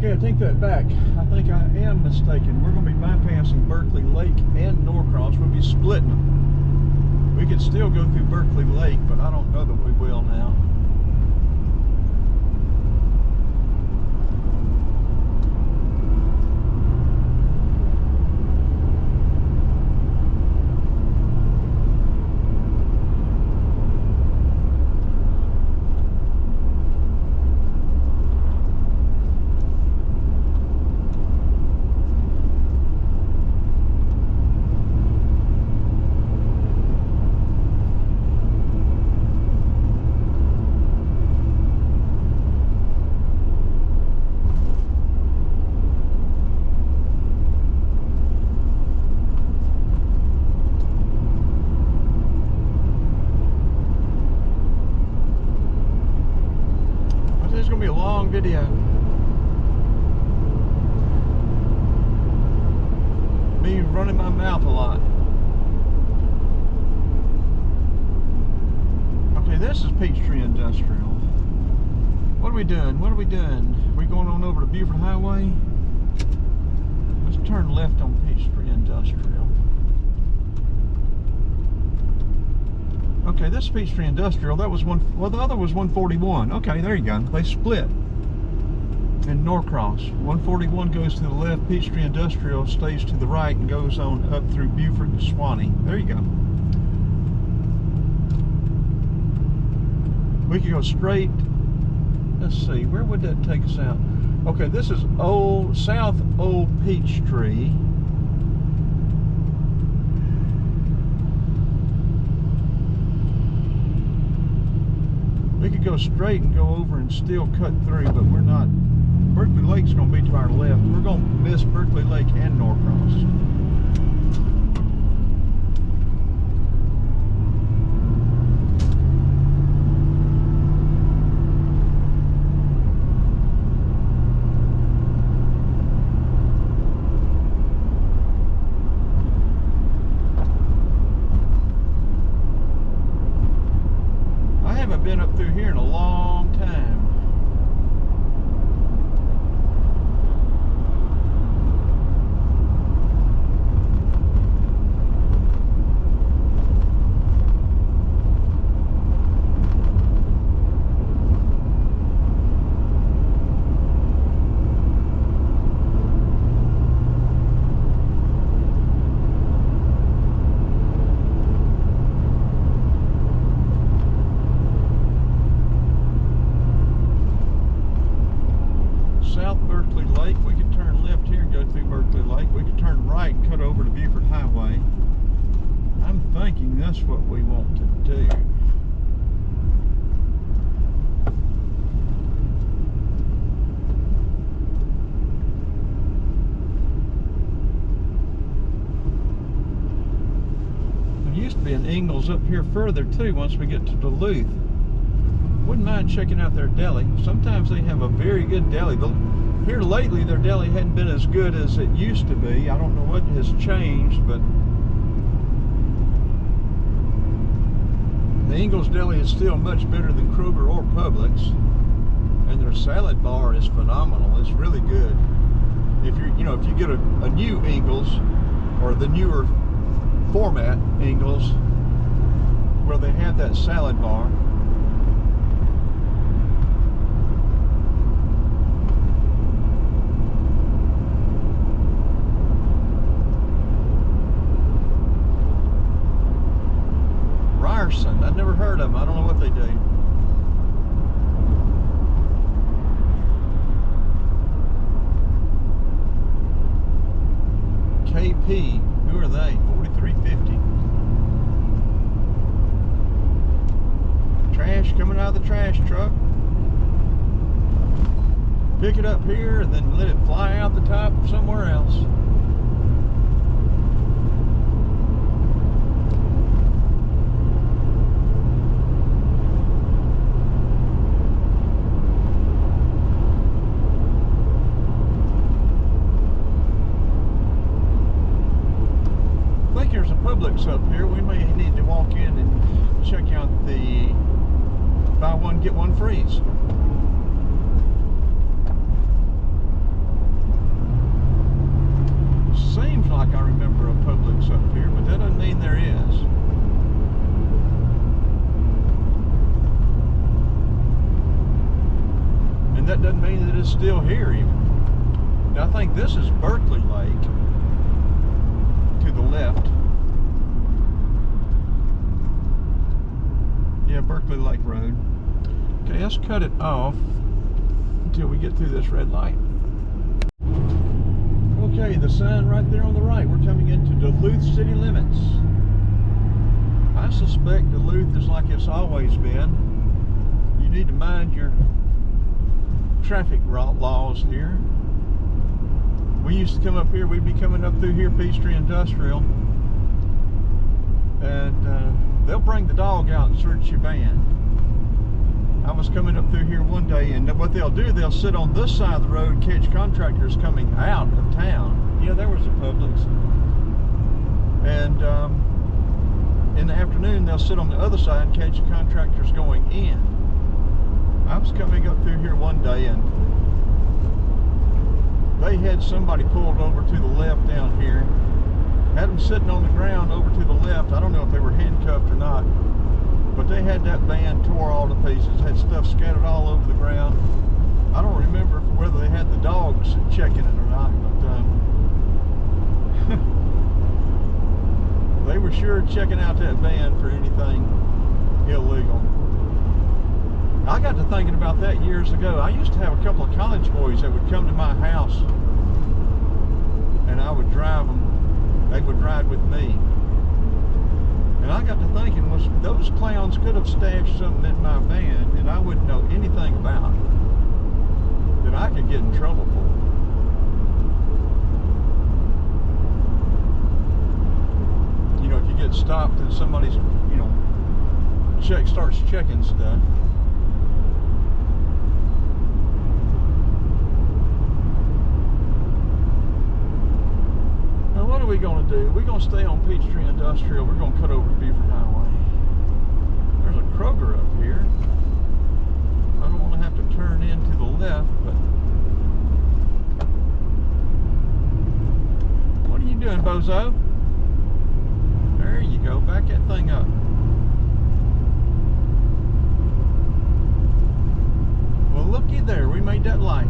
Okay, I take that back. I think I am mistaken. We're going to be bypassing Berkley Lake and Norcross. We'll be splitting them. We could still go through Berkley Lake, but I don't know that we will now. Video. Me running my mouth a lot. Okay, this is Peachtree Industrial. What are we doing? What are we doing? We going on over to Beaufort Highway? Let's turn left on Peachtree Industrial. Okay, this is Peachtree Industrial. That was one. Well, the other was 141. Okay, there you go. They split. In Norcross, 141 goes to the left, Peachtree Industrial stays to the right and goes on up through Beaufort and Swanee. There you go. We could go straight. Let's see, where would that take us out? Okay, this is South Old Peachtree. We could go straight and go over and still cut through, but we're not. Berkley Lake's going to be to our left. We're going to miss Berkley Lake and Norcross. I haven't been up through here in a long time. That's what we want to do. There used to be an Ingles up here further too once we get to Duluth. Wouldn't mind checking out their deli. Sometimes they have a very good deli. But here lately their deli hadn't been as good as it used to be. I don't know what has changed, but the Ingles Deli is still much better than Kroger or Publix, and their salad bar is phenomenal. It's really good. If if you get a new Ingles or the newer format Ingles where they have that salad bar, I've never heard of them. I don't know what they do. KP, who are they? 4350. Trash coming out of the trash truck. Pick it up here and then let it fly out the top somewhere else. Publix up here. We may need to walk in and check out the buy one get one freeze. it's still here even. Now, I think this is Berkley Lake to the left. Yeah, Berkley Lake Road. Okay, let's cut it off until we get through this red light. Okay, the sign right there on the right. We're coming into Duluth city limits. I suspect Duluth is like it's always been. You need to mind your traffic laws here. We used to come up here, we'd be coming up through here, Peachtree Industrial, and they'll bring the dog out and search your van. I was coming up through here one day, and what they'll do, they'll sit on this side of the road and catch contractors coming out of town. Yeah, there was a Publix. And in the afternoon, they'll sit on the other side and catch contractors going in. I was coming up through here one day, and they had somebody pulled over to the left down here, had them sitting on the ground over to the left. I don't know if they were handcuffed or not, but they had that van tore all to pieces, had stuff scattered all over the ground. I don't remember whether they had the dogs checking it or not, but they were sure checking out that van for anything illegal. I got to thinking about that years ago. I used to have a couple of college boys that would come to my house, and I would drive them. They would ride with me. And I got to thinking, was those clowns could have stashed something in my van and I wouldn't know anything about it, that I could get in trouble for. You know, if you get stopped and somebody's, you know, starts checking stuff. What are we going to do? We're going to stay on Peachtree Industrial. We're going to cut over to Beaufort Highway. There's a Kroger up here. I don't want to have to turn in to the left, but what are you doing, bozo? There you go. Back that thing up. Well, looky there. We made that light.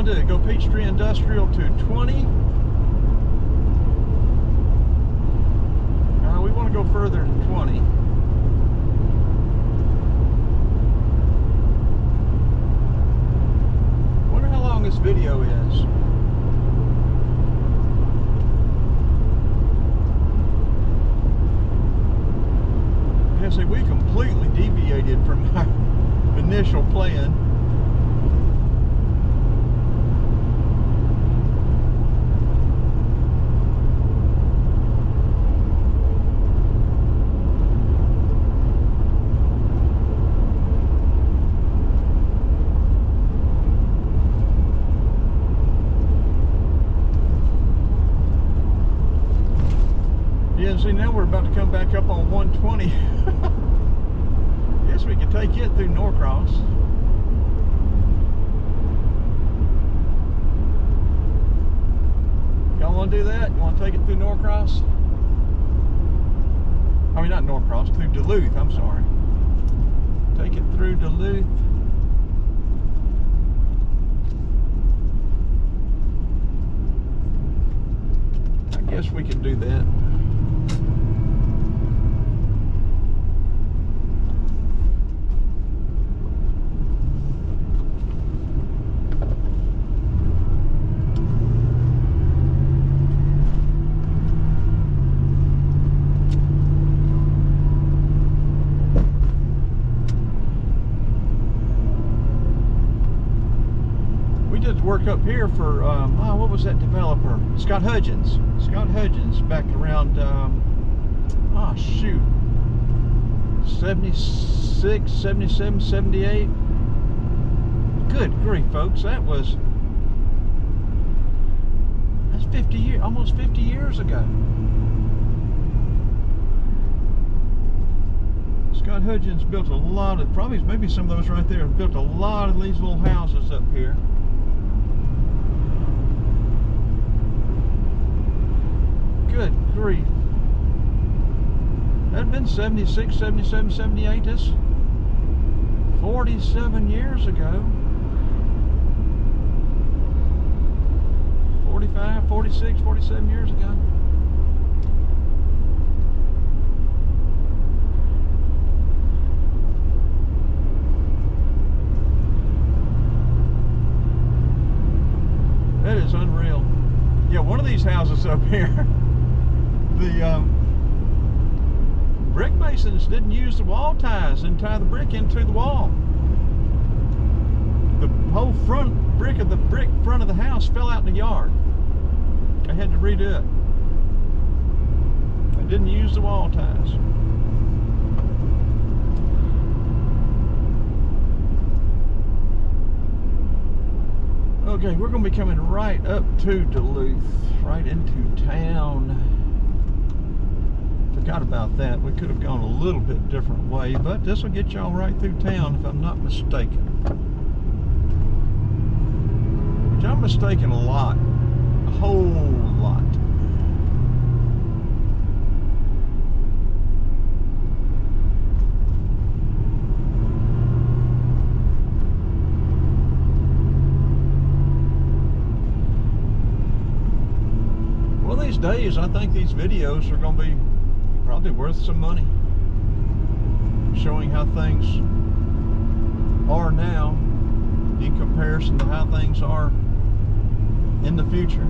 To go Peachtree Industrial to 20. We want to go further than 20. Wonder how long this video is. Yeah, see, we completely deviated from my initial plan. See, now we're about to come back up on 120. Guess we could take it through Norcross. Y'all want to do that? You want to take it through Norcross? I mean, not Norcross, through Duluth, I'm sorry. Take it through Duluth. I guess we could do that. Work up here for what was that developer? Scott Hudgens back around 76, 77, 78. Good grief, folks, that's 50 years, almost 50 years ago. Scott John Hudgens built a lot of, probably maybe some of those right there, built a lot of these little houses up here. Good grief. That'd been 76, 77, 78. That's 47 years ago. 45, 46, 47 years ago. That is unreal. Yeah, one of these houses up here, the brick masons didn't use the wall ties and tie the brick into the wall. The whole front brick of the front of the house fell out in the yard. I had to redo it. I didn't use the wall ties. Okay, we're going to be coming right up to Duluth, right into town. Forgot about that. We could have gone a little bit different way, but this will get y'all right through town if I'm not mistaken. Which I'm mistaken a lot. A whole lot. Well, these days, I think these videos are going to be probably worth some money. Showing how things are now in comparison to how things are in the future.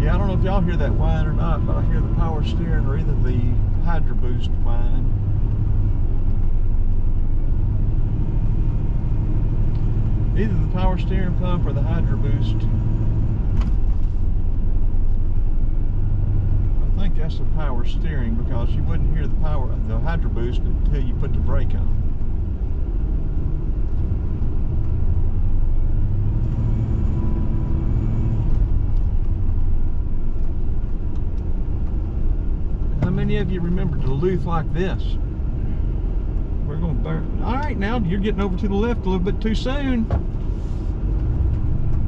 Yeah, I don't know if y'all hear that whine or not, but I hear the power steering or either the Hydro Boost whine. Either the power steering pump or the Hydro Boost. I think that's the power steering because you wouldn't hear the Hydro Boost until you put the brake on. How many of you remember Duluth like this? We're going to burn. All right, now you're getting over to the left a little bit too soon.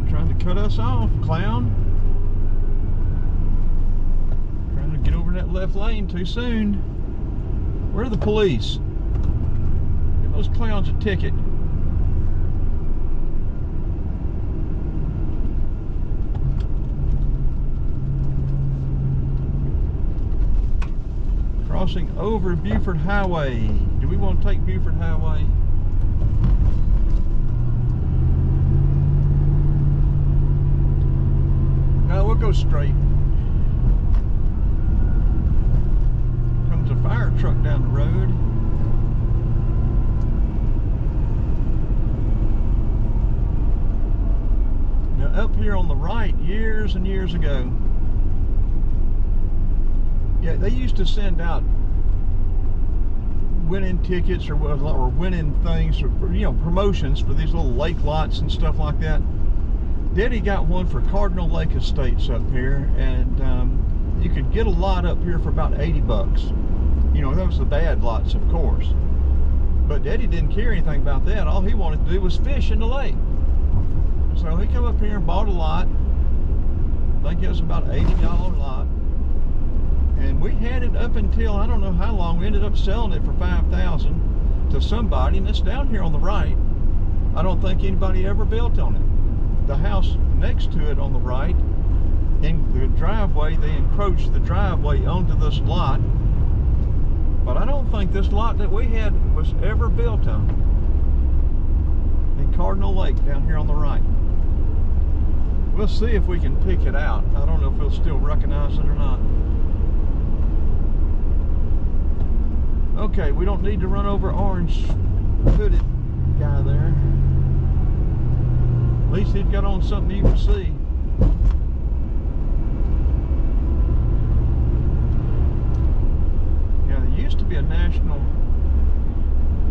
Trying to cut us off, clown. Trying to get over that left lane too soon. Where are the police? Give those clowns a ticket. Crossing over Buford Highway. Do we want to take Buford Highway? No, we'll go straight. Comes a fire truck down the road. Now up here on the right, years and years ago, yeah, they used to send out winning tickets or winning things, or you know, promotions for these little lake lots and stuff like that. Daddy got one for Cardinal Lake Estates up here, and you could get a lot up here for about 80 bucks. You know, those are the bad lots, of course. But Daddy didn't care anything about that. All he wanted to do was fish in the lake. So he come up here and bought a lot. I think it was about an $80 lot. And we had it up until, I don't know how long, we ended up selling it for $5,000 to somebody, and it's down here on the right. I don't think anybody ever built on it. The house next to it on the right, in the driveway, they encroached the driveway onto this lot. But I don't think this lot that we had was ever built on. In Cardinal Lake, down here on the right. We'll see if we can pick it out. I don't know if we'll still recognize it or not. Okay, we don't need to run over orange hooded guy there. At least he's got on something you can see. Yeah, there used to be a National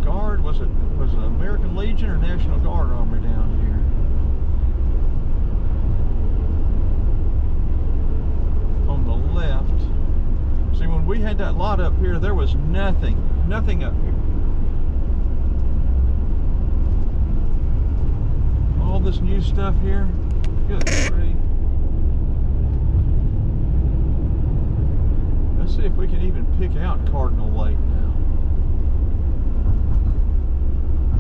Guard. Was it American Legion or National Guard Army down lot up here, there was nothing up here. All this new stuff here, good grief. Let's see if we can even pick out Cardinal Lake now.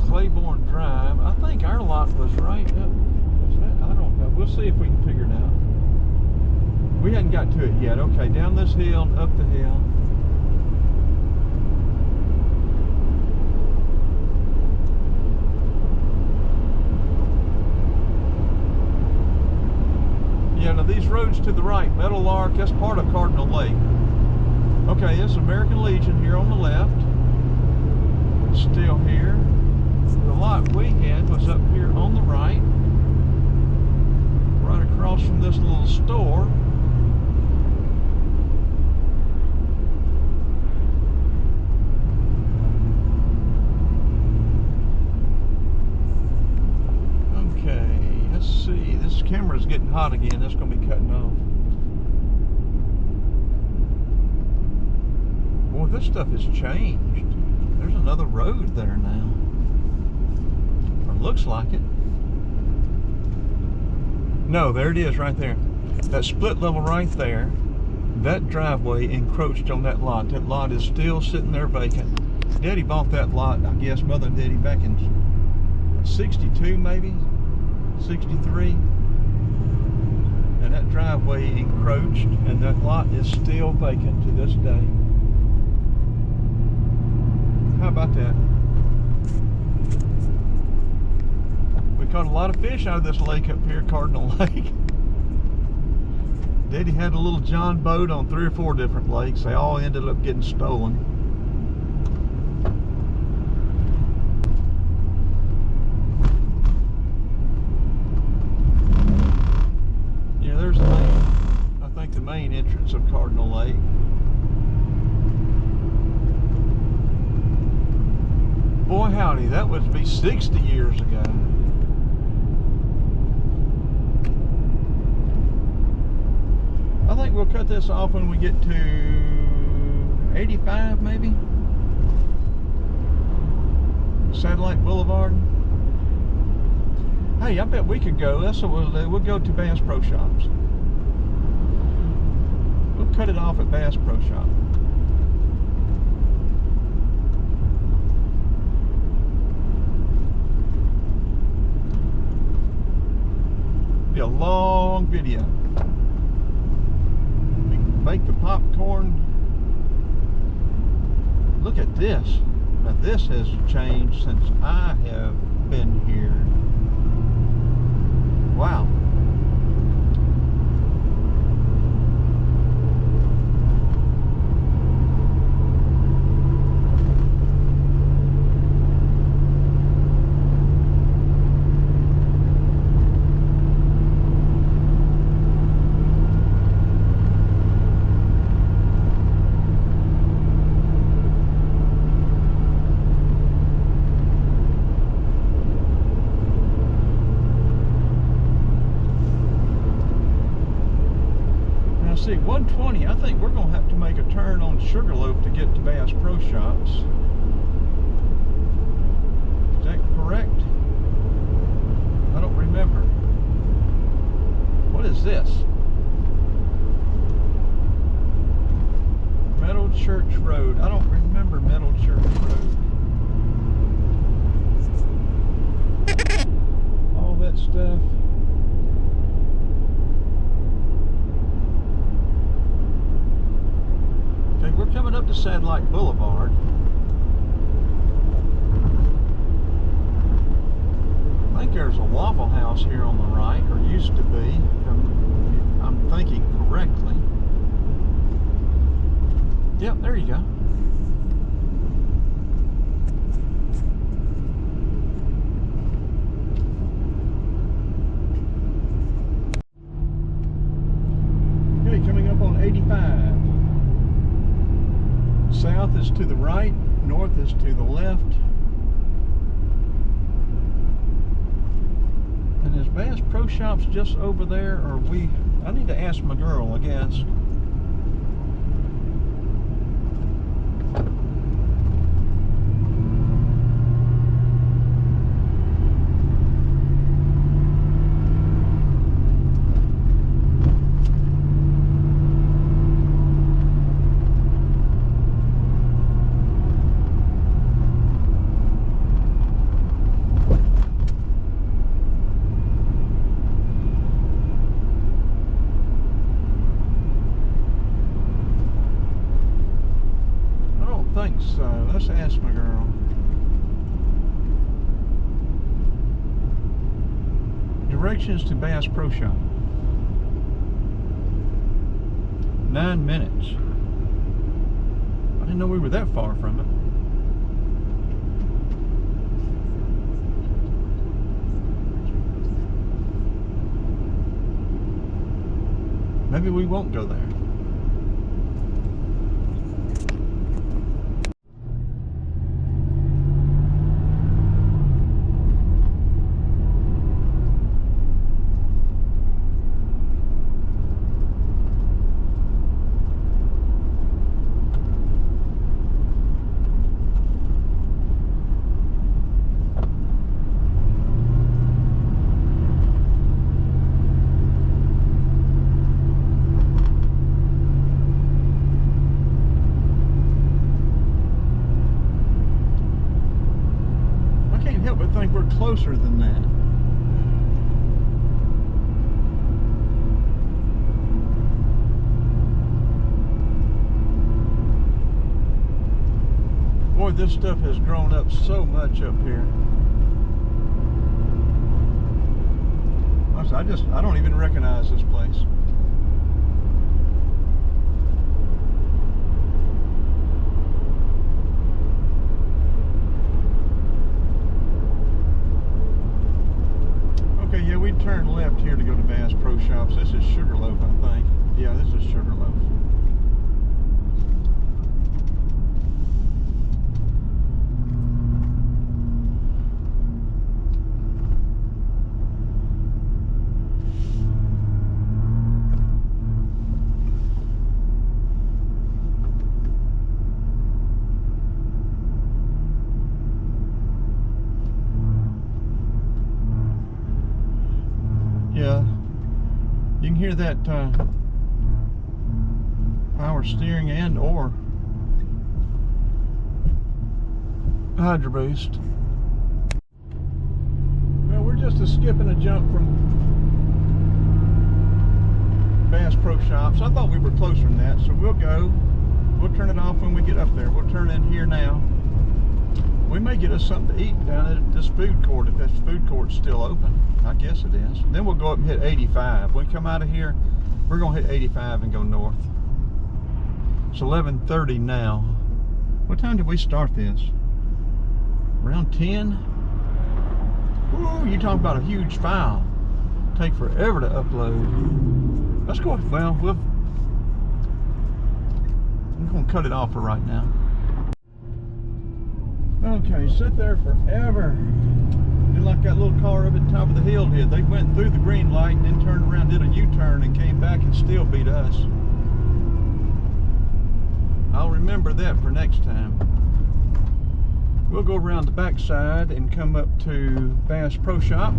Claiborne Drive. I think our lot was right up. Was that? I don't know. We'll see if we can figure it out. We hadn't got to it yet. Okay, down this hill, up the hill. Yeah, now these roads to the right, Metal Lark, that's part of Cardinal Lake. Okay, it's American Legion here on the left. Still here. The lot we had was up here on the right. Right across from this little store. Okay, let's see. This camera's getting hot again. That's going to be cutting off. Boy, this stuff has changed. There's another road there now. Or looks like it. No, there it is right there. That split level right there, that driveway encroached on that lot. That lot is still sitting there vacant. Daddy bought that lot, I guess, Mother and Daddy, back in 62 maybe, 63. And that driveway encroached, and that lot is still vacant to this day. How about that? We caught a lot of fish out of this lake up here, Cardinal Lake. Daddy had a little John boat on 3 or 4 different lakes. They all ended up getting stolen. Yeah, there's the main, I think the main entrance of Cardinal Lake. Boy howdy, that would be 60 years ago. I think we'll cut this off when we get to 85 maybe. Satellite Boulevard. Hey, I bet we could go. That's what we'll go to Bass Pro Shops. We'll cut it off at Bass Pro Shop. Be a long video. We can bake the popcorn. Look at this. Now this has changed since I have been here. Wow. See, 120, I think we're going to have to make a turn on Sugarloaf to get to Bass Pro Shops. Is that correct? I don't remember. What is this? Meadow Church Road. I don't remember Meadow Church Road. All that stuff. We're coming up to Satellite Boulevard. I think there's a Waffle House here on the right, or used to be, if I'm thinking correctly. Yep, there you go. Okay, coming up on 85. South is to the right, north is to the left. And is Bass Pro Shops just over there, or I need to ask my girl, I guess. directions to Bass Pro Shop. 9 minutes. I didn't know we were that far from it. Maybe we won't go there. I think we're closer than that. Boy, this stuff has grown up so much up here. I don't even recognize this place. Yeah, we turn left here to go to Bass Pro Shops. This is Sugarloaf, I think. Yeah, this is Sugarloaf. Yeah, you can hear that power steering and or hydro boost. Well, we're just a skip and a jump from Bass Pro Shops. I thought we were closer than that, so we'll turn it off when we get up there. We'll turn in here now. We may get us something to eat down at this food court if this food court's still open. I guess it is. Then we'll go up and hit 85. When we come out of here, we're going to hit 85 and go north. It's 11:30 now. What time did we start this? Around 10? Ooh, you talking about a huge file. Take forever to upload. Let's go. Well, we're going to cut it off for right now. Okay, sit there forever. Did like that little car up at the top of the hill did. They went through the green light and then turned around, did a U-turn and came back and still beat us. I'll remember that for next time. We'll go around the back side and come up to Bass Pro Shop.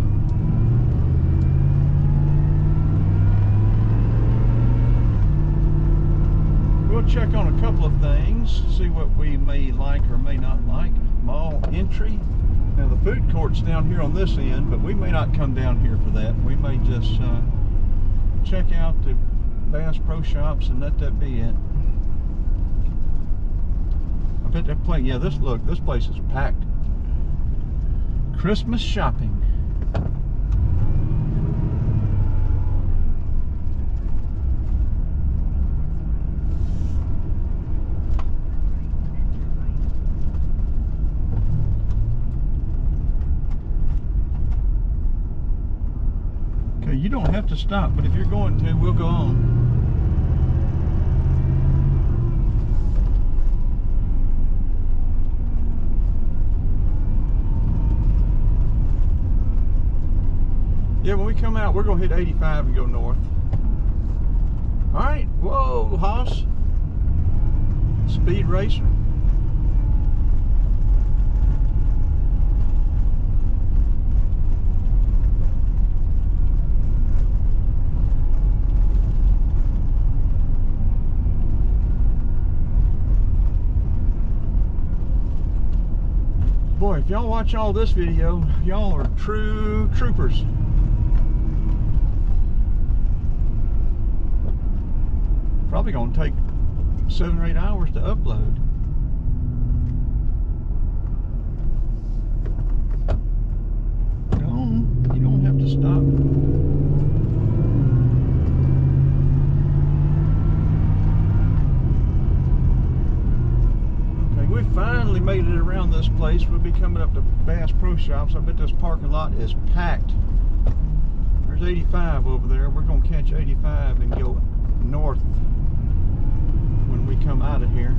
We'll check on a couple of things, see what we may like or may not like. Mall entry. Now the food court's down here on this end, but we may not come down here for that. We may just check out the Bass Pro Shops and let that be it. I bet that place, yeah, this place is packed. Christmas shopping. You don't have to stop, but if you're going to, we'll go on. Yeah, when we come out, we're going to hit 85 and go north. All right, whoa, Hoss. Speed racer. Boy, if y'all watch all this video, y'all are true troopers. Probably gonna take 7 or 8 hours to upload. Go on, you don't have to stop. place, we'll be coming up to Bass Pro Shops. I bet this parking lot is packed. There's 85 over there. We're going to catch 85 and go north when we come out of here.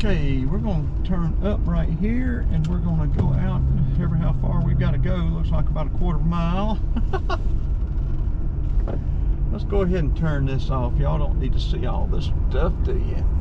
Okay, we're going to turn up right here and we're going to go out. Ever how far we've got to go. Looks like about a quarter mile. Let's go ahead and turn this off. Y'all don't need to see all this stuff, do you?